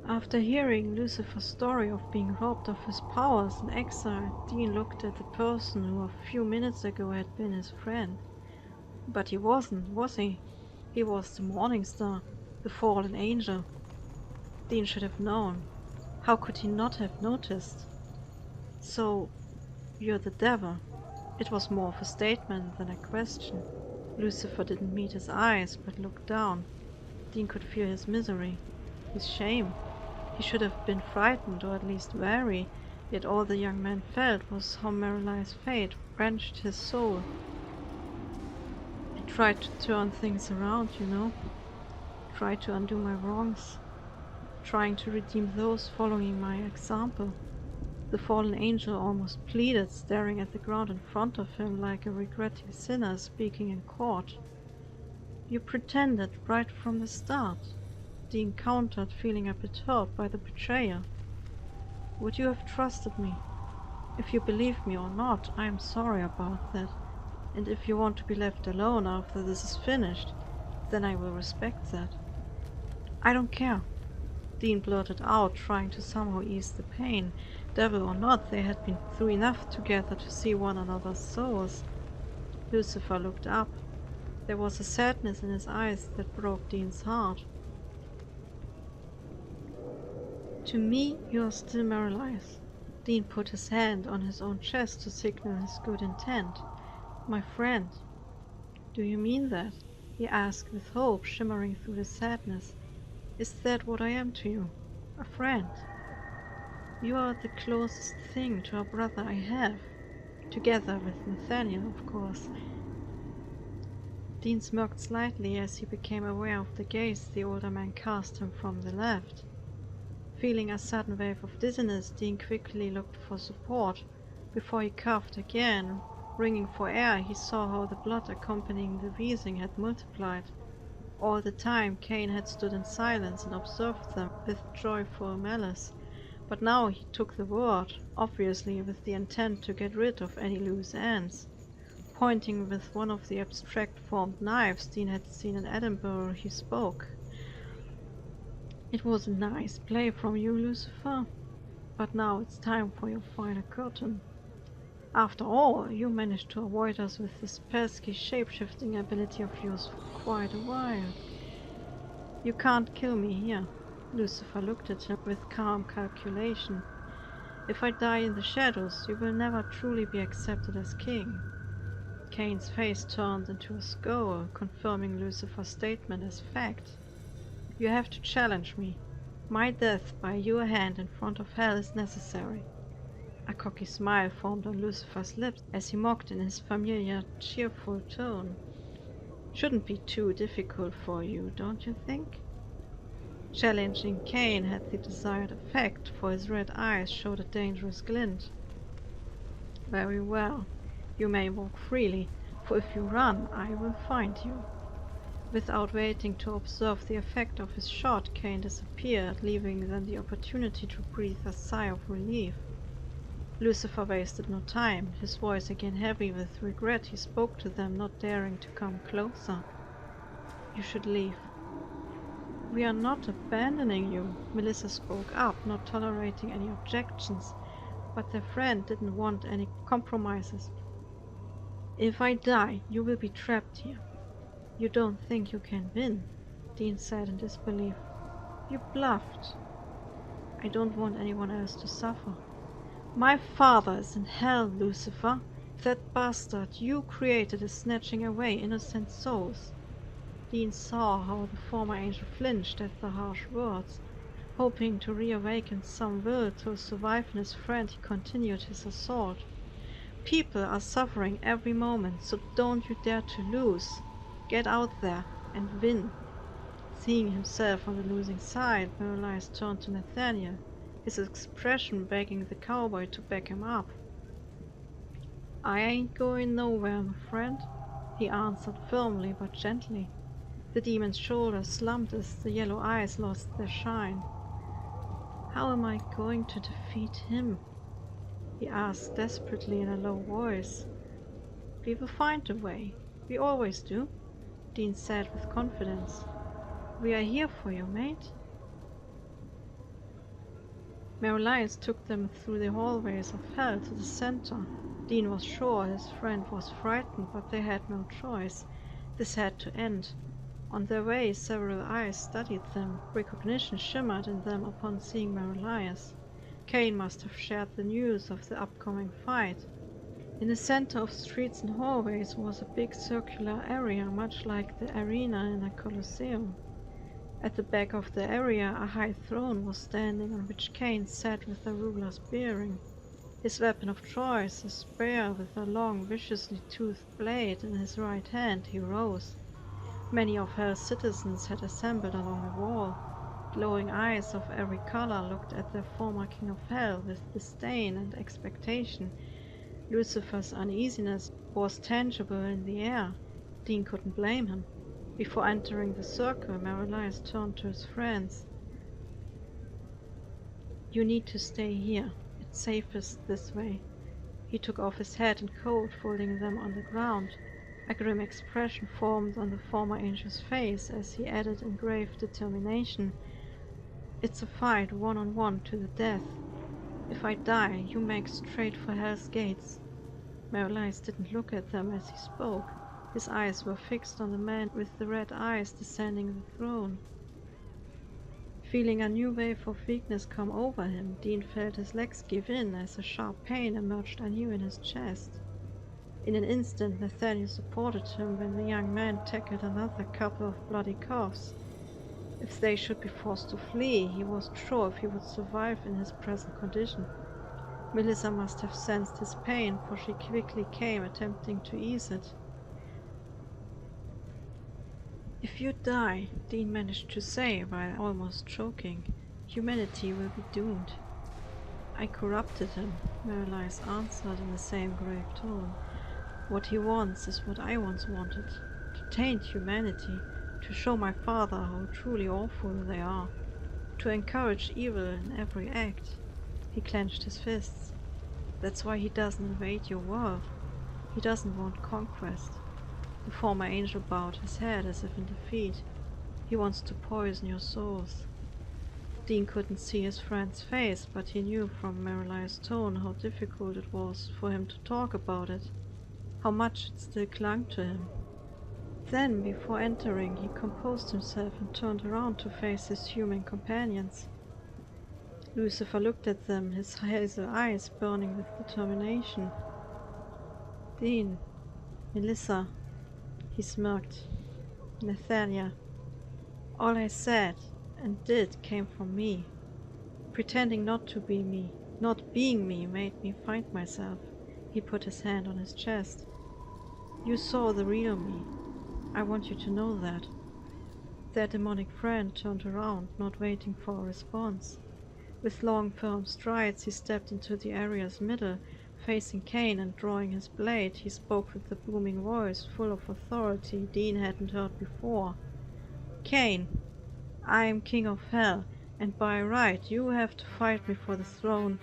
After hearing Lucifer's story of being robbed of his powers and exiled, Dean looked at the person who a few minutes ago had been his friend. But he wasn't, was he? He was the Morning Star, the fallen angel. Dean should have known. How could he not have noticed? So, you're the devil. It was more of a statement than a question. Lucifer didn't meet his eyes, but looked down. Dean could feel his misery, his shame. He should have been frightened, or at least wary, yet all the young man felt was how Marily's fate wrenched his soul. I tried to turn things around, tried to undo my wrongs, trying to redeem those following my example. The fallen angel almost pleaded, staring at the ground in front of him like a regretting sinner speaking in court. You pretended right from the start. Dean countered, feeling a bit hurt by the betrayal. Would you have trusted me? If you believe me or not, I am sorry about that. And if you want to be left alone after this is finished, then I will respect that. I don't care, Dean blurted out, trying to somehow ease the pain. Devil or not, they had been through enough together to see one another's souls. Lucifer looked up. There was a sadness in his eyes that broke Dean's heart. To me, you are still Marily's. Dean put his hand on his own chest to signal his good intent. My friend. Do you mean that? He asked with hope shimmering through the sadness. Is that what I am to you? A friend? You are the closest thing to a brother I have. Together with Nathaniel, of course. Dean smirked slightly as he became aware of the gaze the older man cast him from the left. Feeling a sudden wave of dizziness, Dean quickly looked for support. Before he coughed again, ringing for air, he saw how the blood accompanying the wheezing had multiplied. All the time, Cain had stood in silence and observed them with joyful malice. But now he took the word, obviously with the intent to get rid of any loose ends. Pointing with one of the abstract-formed knives Dean had seen in Edinburgh, he spoke. It was a nice play from you, Lucifer, but now it's time for your final curtain. After all, you managed to avoid us with this pesky shape-shifting ability of yours for quite a while. You can't kill me here. Lucifer looked at him with calm calculation. If I die in the shadows, you will never truly be accepted as king. Cain's face turned into a scowl, confirming Lucifer's statement as fact. You have to challenge me. My death by your hand in front of hell is necessary. A cocky smile formed on Lucifer's lips as he mocked in his familiar, cheerful tone. Shouldn't be too difficult for you, don't you think? Challenging Cain had the desired effect, for his red eyes showed a dangerous glint. Very well. You may walk freely, for if you run, I will find you. Without waiting to observe the effect of his shot, Cain disappeared, leaving them the opportunity to breathe a sigh of relief. Lucifer wasted no time. His voice again heavy with regret, he spoke to them, not daring to come closer. You should leave. We are not abandoning you, Melissa spoke up, not tolerating any objections, but their friend didn't want any compromises. If I die, you will be trapped here. You don't think you can win, Dean said in disbelief. You bluffed. I don't want anyone else to suffer. My father is in hell, Lucifer. That bastard you created is snatching away innocent souls. Dean saw how the former angel flinched at the harsh words. Hoping to reawaken some will to survive in his friend, he continued his assault. People are suffering every moment, so don't you dare to lose. Get out there and win. Seeing himself on the losing side, Marily's turned to Nathaniel, his expression begging the cowboy to back him up. I ain't going nowhere, my friend, he answered firmly but gently. The demon's shoulders slumped as the yellow eyes lost their shine. How am I going to defeat him? He asked desperately in a low voice. We will find a way. We always do, Dean said with confidence. We are here for you, mate. Merlice took them through the hallways of hell to the center. Dean was sure his friend was frightened, but they had no choice. This had to end. On their way, several eyes studied them. Recognition shimmered in them upon seeing Merlice. Cain must have shared the news of the upcoming fight. In the center of streets and hallways was a big circular area, much like the arena in a Colosseum. At the back of the area, a high throne was standing on which Cain sat with the ruler's bearing. His weapon of choice, a spear with a long, viciously toothed blade in his right hand, he rose. Many of Hell's citizens had assembled along the wall. Glowing eyes of every color looked at their former king of Hell with disdain and expectation. Lucifer's uneasiness was tangible in the air. Dean couldn't blame him. Before entering the circle, Merlice turned to his friends. "You need to stay here. It's safest this way." He took off his hat and coat, folding them on the ground. A grim expression formed on the former angel's face as he added in grave determination, "It's a fight, one-on-one to the death. If I die, you make straight for Hell's gates." Merlice didn't look at them as he spoke. His eyes were fixed on the man with the red eyes descending the throne. Feeling a new wave of weakness come over him, Dean felt his legs give in as a sharp pain emerged anew in his chest. In an instant, Nathaniel supported him when the young man tackled another couple of bloody coughs. If they should be forced to flee, he wasn't sure if he would survive in his present condition. Melissa must have sensed his pain, for she quickly came, attempting to ease it. "If you die," Dean managed to say while almost choking, "humanity will be doomed." "I corrupted him," Merlice answered in the same grave tone. "What he wants is what I once wanted, to taint humanity, to show my father how truly awful they are, to encourage evil in every act." He clenched his fists. "That's why he doesn't invade your world. He doesn't want conquest." The former angel bowed his head as if in defeat. "He wants to poison your souls." Dean couldn't see his friend's face, but he knew from Merlice's tone how difficult it was for him to talk about it, how much it still clung to him. Then, before entering, he composed himself and turned around to face his human companions. Lucifer looked at them, his hazel eyes burning with determination. "Dean, Melissa," he smirked. "Nathaniel, all I said and did came from me. Pretending not to be me, not being me, made me find myself." He put his hand on his chest. "You saw the real me. I want you to know that." Their demonic friend turned around, not waiting for a response. With long, firm strides, he stepped into the area's middle. Facing Cain and drawing his blade, he spoke with a booming voice full of authority Dean hadn't heard before. "Cain, I am King of Hell, and by right you have to fight me for the throne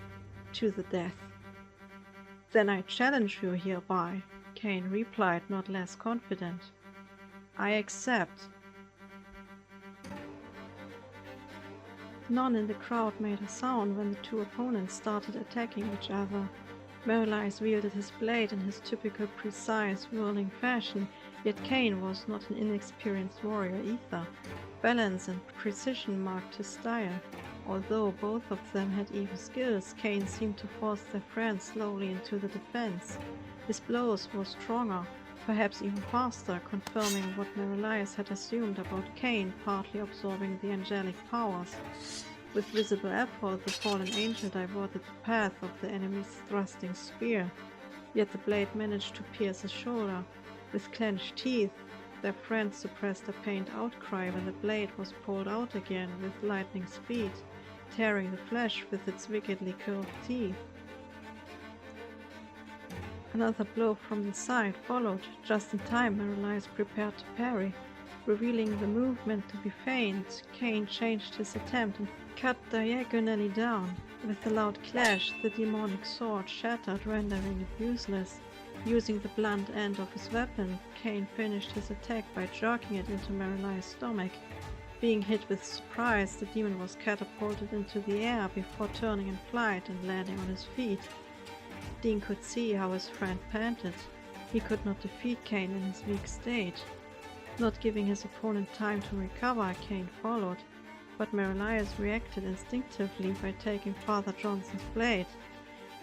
to the death." "Then I challenge you hereby," Cain replied, not less confident. "I accept." None in the crowd made a sound when the two opponents started attacking each other. Merlice wielded his blade in his typical precise, whirling fashion, yet Cain was not an inexperienced warrior either. Balance and precision marked his style. Although both of them had even skills, Cain seemed to force their friends slowly into the defense. His blows were stronger, perhaps even faster, confirming what Merlice had assumed about Cain, partly absorbing the angelic powers. With visible effort, the fallen angel diverted the path of the enemy's thrusting spear, yet the blade managed to pierce his shoulder. With clenched teeth, their friend suppressed a pained outcry when the blade was pulled out again with lightning speed, tearing the flesh with its wickedly curved teeth. Another blow from the side followed. Just in time, Merlice prepared to parry. Revealing the movement to be feint, Cain changed his attempt and cut diagonally down. With a loud clash, the demonic sword shattered, rendering it useless. Using the blunt end of his weapon, Cain finished his attack by jerking it into Merlice's stomach. Being hit with surprise, the demon was catapulted into the air before turning in flight and landing on his feet. Dean could see how his friend panted. He could not defeat Cain in his weak state. Not giving his opponent time to recover, Cain followed, but Merelias reacted instinctively by taking Father Johnson's blade.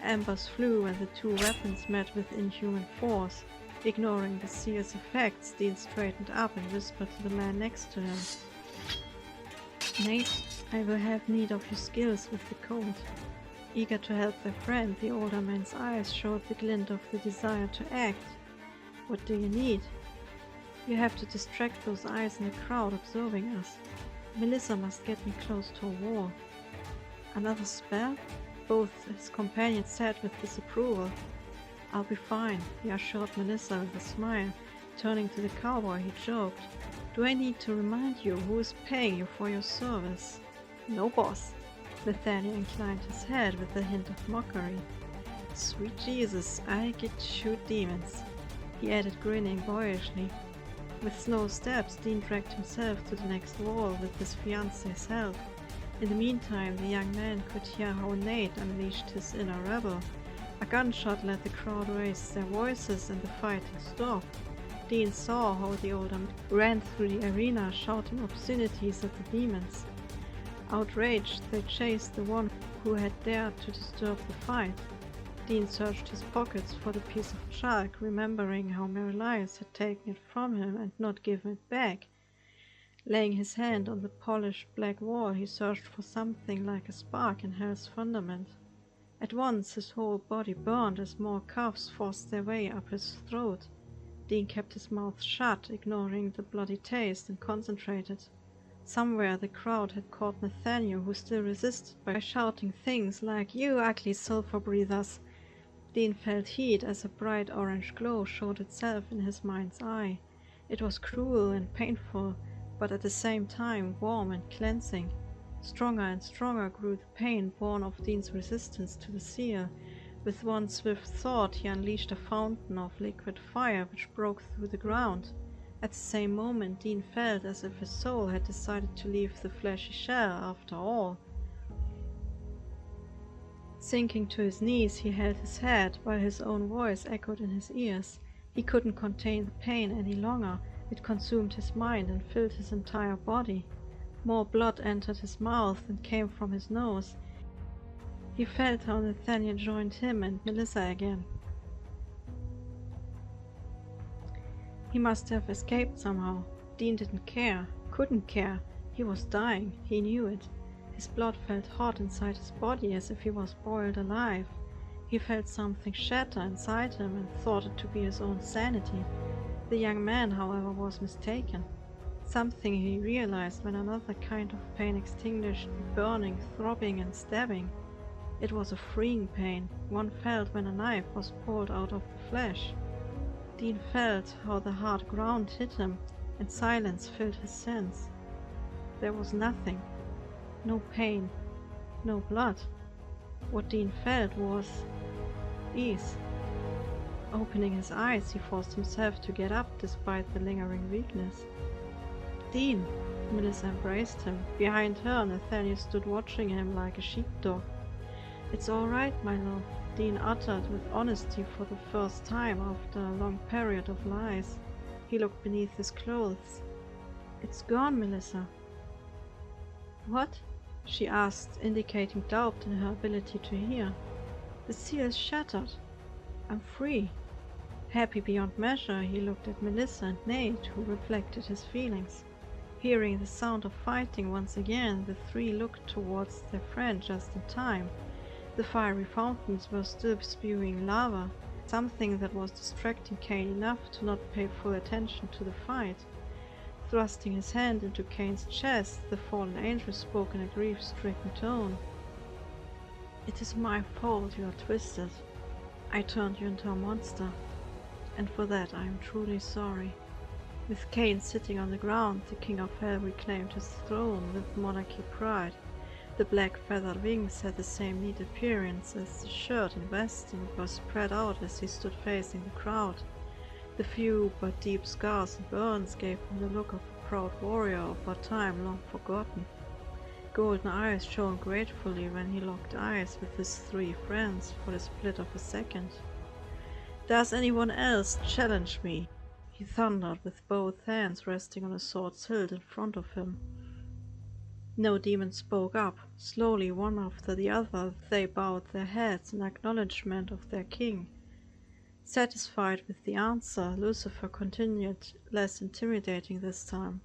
Embers flew and the two weapons met with inhuman force. Ignoring the seer's effects, Dean straightened up and whispered to the man next to him. "Nate, I will have need of your skills with the cold." Eager to help their friend, the older man's eyes showed the glint of the desire to act. "What do you need?" "You have to distract those eyes in the crowd observing us. Melissa must get me close to a wall." "Another spell?" Both his companions said with disapproval. "I'll be fine," he assured Melissa with a smile. Turning to the cowboy, he joked, "Do I need to remind you who is paying you for your service?" "No, boss." Nathaniel inclined his head with a hint of mockery. "Sweet Jesus, I get to shoot demons," he added, grinning boyishly. With slow steps, Dean dragged himself to the next wall with his fiancée's help. In the meantime, the young man could hear how Nate unleashed his inner rebel. A gunshot let the crowd raise their voices and the fighting stopped. Dean saw how the older man ran through the arena shouting obscenities at the demons. Outraged, they chased the one who had dared to disturb the fight. Dean searched his pockets for the piece of chalk, remembering how Merelias had taken it from him and not given it back. Laying his hand on the polished black wall, he searched for something like a spark in hell's fundament. At once his whole body burned as more cuffs forced their way up his throat. Dean kept his mouth shut, ignoring the bloody taste, and concentrated. Somewhere the crowd had caught Nathaniel, who still resisted by shouting things like, "You ugly sulfur breathers!" Dean felt heat as a bright orange glow showed itself in his mind's eye. It was cruel and painful, but at the same time warm and cleansing. Stronger and stronger grew the pain born of Dean's resistance to the seal. With one swift thought he unleashed a fountain of liquid fire which broke through the ground. At the same moment Dean felt as if his soul had decided to leave the fleshy shell after all. Sinking to his knees, he held his head while his own voice echoed in his ears. He couldn't contain the pain any longer. It consumed his mind and filled his entire body. More blood entered his mouth and came from his nose. He felt how Nathaniel joined him and Melissa again. He must have escaped somehow. Dean didn't care, couldn't care. He was dying, he knew it. His blood felt hot inside his body as if he was boiled alive. He felt something shatter inside him and thought it to be his own sanity. The young man, however, was mistaken. Something he realized when another kind of pain extinguished the burning, throbbing and stabbing. It was a freeing pain, one felt when a knife was pulled out of the flesh. Dean felt how the hard ground hit him, and silence filled his sense. There was nothing. No pain. No blood. What Dean felt was ease. Opening his eyes, he forced himself to get up despite the lingering weakness. "Dean!" Melissa embraced him. Behind her, Nathaniel stood watching him like a sheepdog. "It's all right, my love," Dean uttered with honesty for the first time after a long period of lies. He looked beneath his clothes. "It's gone, Melissa." "What?" she asked, indicating doubt in her ability to hear. "The seal is shattered. I'm free." Happy beyond measure, he looked at Melissa and Nate, who reflected his feelings. Hearing the sound of fighting once again, the three looked towards their friend just in time. The fiery fountains were still spewing lava, something that was distracting Cain enough to not pay full attention to the fight. Thrusting his hand into Cain's chest, the fallen angel spoke in a grief-stricken tone. "It is my fault you are twisted. I turned you into a monster, and for that I am truly sorry." With Cain sitting on the ground, the King of Hell reclaimed his throne with monarchy pride. The black feathered wings had the same neat appearance as the shirt and vest and were spread out as he stood facing the crowd. The few but deep scars and burns gave him the look of a proud warrior of a time long forgotten. Golden eyes shone gratefully when he locked eyes with his 3 friends for the split of a second. "Does anyone else challenge me?" he thundered, with both hands resting on a sword's hilt in front of him. No demon spoke up. Slowly, one after the other, they bowed their heads in acknowledgement of their king. Satisfied with the answer, Lucifer continued, less intimidating this time.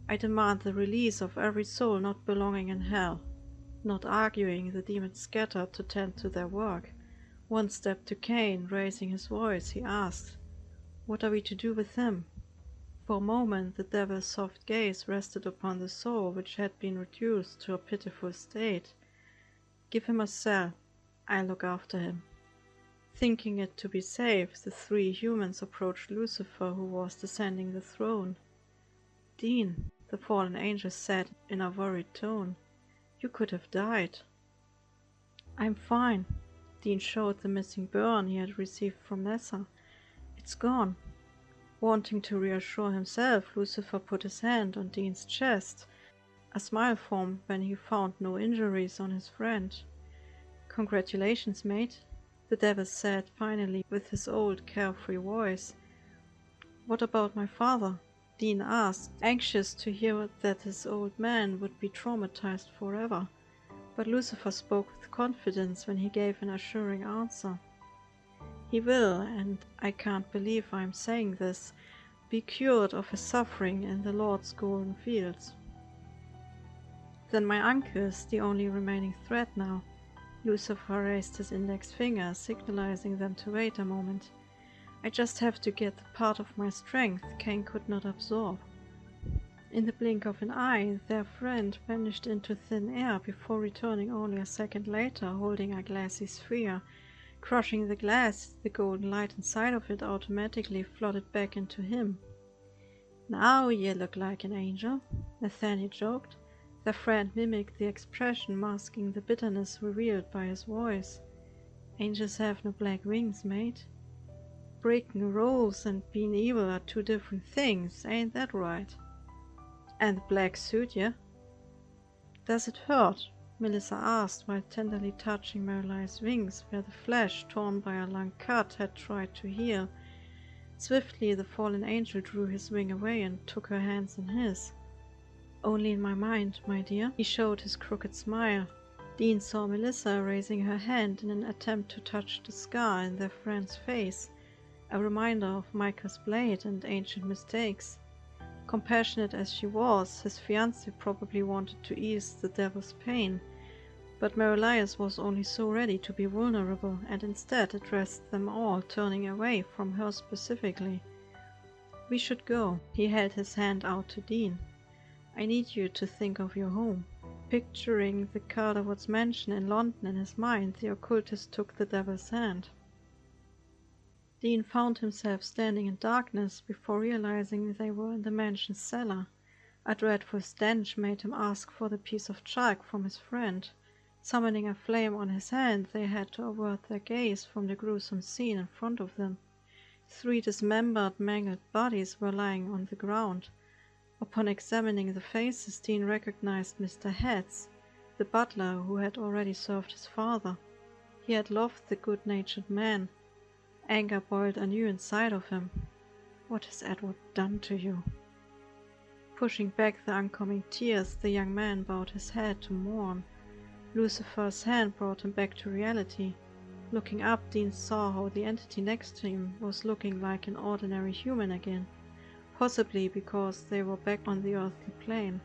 "I demand the release of every soul not belonging in hell." Not arguing, the demons scattered to tend to their work. One stepped to Cain, raising his voice. He asked, "What are we to do with him?" For a moment the devil's soft gaze rested upon the soul which had been reduced to a pitiful state. "Give him a cell. I'll look after him." Thinking it to be safe, the 3 humans approached Lucifer, who was descending the throne. "Dean," the fallen angel said in a worried tone, "you could have died." "I'm fine." Dean showed the missing burn he had received from Nessa. "It's gone." Wanting to reassure himself, Lucifer put his hand on Dean's chest. A smile formed when he found no injuries on his friend. "Congratulations, mate," the devil said finally with his old carefree voice. "What about my father?" Dean asked, anxious to hear that his old man would be traumatized forever. But Lucifer spoke with confidence when he gave an assuring answer. "He will, and I can't believe I'm saying this, be cured of his suffering in the Lord's golden fields." "Then my uncle is the only remaining threat now." Lucifer raised his index finger, signalizing them to wait a moment. "I just have to get the part of my strength Cain could not absorb." In the blink of an eye, their friend vanished into thin air before returning only a second later, holding a glassy sphere. Crushing the glass, the golden light inside of it automatically flooded back into him. "Now you look like an angel," Nathaniel joked. Their friend mimicked the expression, masking the bitterness revealed by his voice. "Angels have no black wings, mate. Breaking rules and being evil are 2 different things, ain't that right? And the black suit ya?" "Does it hurt?" Melissa asked while tenderly touching Marylai's wings where the flesh, torn by a long cut, had tried to heal. Swiftly the fallen angel drew his wing away and took her hands in his. "Only in my mind, my dear." He showed his crooked smile. Dean saw Melissa raising her hand in an attempt to touch the scar in their friend's face, a reminder of Michael's blade and ancient mistakes. Compassionate as she was, his fiancée probably wanted to ease the devil's pain, but Marylais was only so ready to be vulnerable, and instead addressed them all, turning away from her specifically. "We should go." He held his hand out to Dean. "I need you to think of your home." Picturing the Calderwood's mansion in London in his mind, the occultist took the devil's hand. Dean found himself standing in darkness before realizing they were in the mansion's cellar. A dreadful stench made him ask for the piece of chalk from his friend. Summoning a flame on his hand, they had to avert their gaze from the gruesome scene in front of them. 3 dismembered, mangled bodies were lying on the ground. Upon examining the faces, Dean recognized Mr. Hetz, the butler who had already served his father. He had loved the good-natured man. Anger boiled anew inside of him. "What has Edward done to you?" Pushing back the oncoming tears, the young man bowed his head to mourn. Lucifer's hand brought him back to reality. Looking up, Dean saw how the entity next to him was looking like an ordinary human again, possibly because they were back on the earthly plane.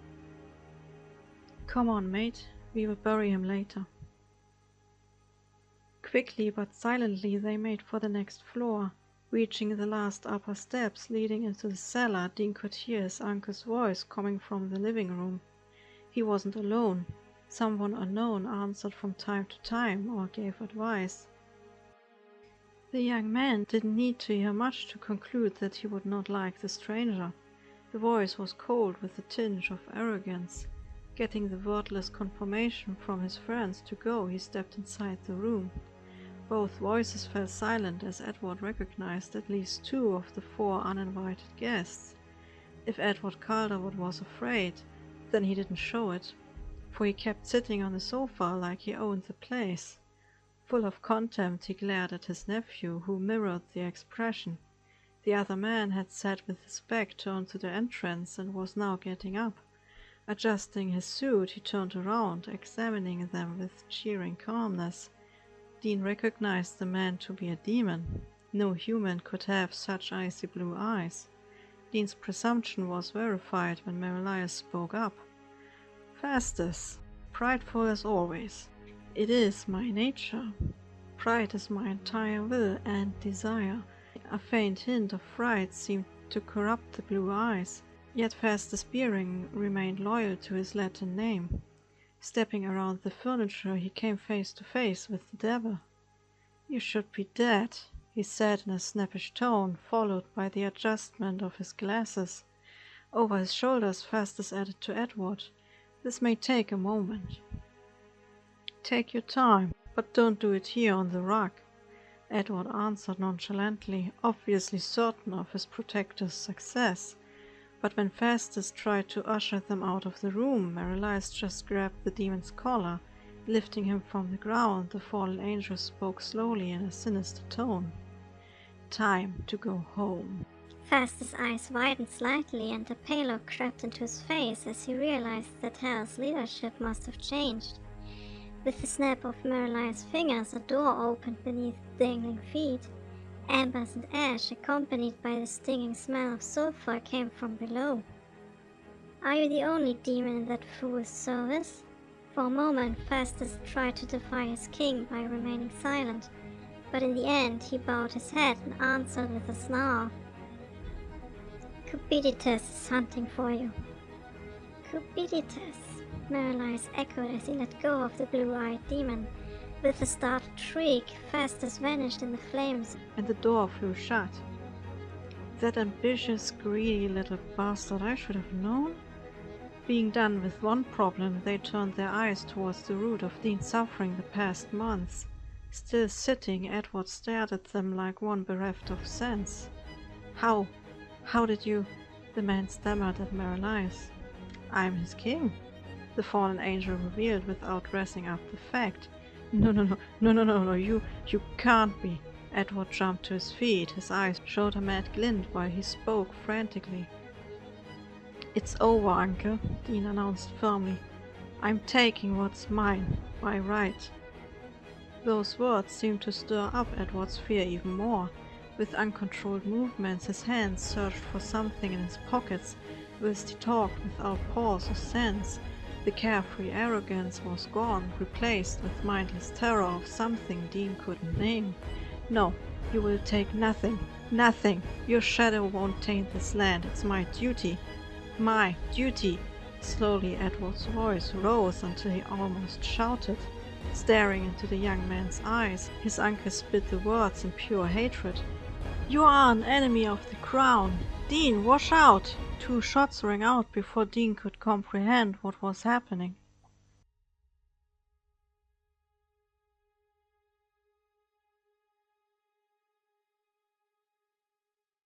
"Come on, mate. We will bury him later." Quickly but silently they made for the next floor. Reaching the last upper steps leading into the cellar, Dean could hear his uncle's voice coming from the living room. He wasn't alone. Someone unknown answered from time to time or gave advice. The young man didn't need to hear much to conclude that he would not like the stranger. The voice was cold with a tinge of arrogance. Getting the wordless confirmation from his friends to go, he stepped inside the room. Both voices fell silent as Edward recognized at least 2 of the 4 uninvited guests. If Edward Calderwood was afraid, then he didn't show it, for he kept sitting on the sofa like he owned the place. Full of contempt, he glared at his nephew, who mirrored the expression. The other man had sat with his back turned to the entrance and was now getting up. Adjusting his suit, he turned around, examining them with cheering calmness. Dean recognized the man to be a demon. No human could have such icy blue eyes. Dean's presumption was verified when Merelias spoke up. "Festus, prideful as always. It is my nature. Pride is my entire will and desire." A faint hint of fright seemed to corrupt the blue eyes, yet Festus Beering remained loyal to his Latin name. Stepping around the furniture, he came face to face with the devil. "You should be dead," he said in a snappish tone, followed by the adjustment of his glasses. Over his shoulders, Festus added to Edward, "This may take a moment." "Take your time, but don't do it here on the rug," Edward answered nonchalantly, obviously certain of his protector's success. But when Festus tried to usher them out of the room, Merelias just grabbed the demon's collar. Lifting him from the ground, the fallen angel spoke slowly in a sinister tone. "Time to go home." Festus' eyes widened slightly, and a pallor crept into his face as he realized that Hal's leadership must have changed. With the snap of Merelias' fingers, a door opened beneath the dangling feet. Embers and ash, accompanied by the stinging smell of sulfur, came from below. "Are you the only demon in that fool's service?" For a moment, Festus tried to defy his king by remaining silent, but in the end he bowed his head and answered with a snarl. "Cupiditas is hunting for you." "Cupiditas," Merelias echoed as he let go of the blue-eyed demon. With a startled shriek, Festus vanished in the flames, and the door flew shut. That ambitious, greedy little bastard, I should have known. Being done with one problem, they turned their eyes towards the root of Dean's suffering the past months. Still sitting, Edward stared at them like one bereft of sense. How did you—" the man stammered at Merelias. "I'm his king," the fallen angel revealed without dressing up the fact. No, you can't be." Edward jumped to his feet. His eyes showed a mad glint while he spoke frantically. "It's over, Uncle," Dean announced firmly. "I'm taking what's mine, by right." Those words seemed to stir up Edward's fear even more. With uncontrolled movements, his hands searched for something in his pockets, whilst he talked without pause or sense. The carefree arrogance was gone, replaced with mindless terror of something Dean couldn't name. "No, you will take nothing. Nothing. Your shadow won't taint this land. It's my duty. My duty." Slowly Edward's voice rose until he almost shouted. Staring into the young man's eyes, his uncle spit the words in pure hatred. "You are an enemy of the crown. Dean, wash out!" 2 shots rang out before Dean could comprehend what was happening.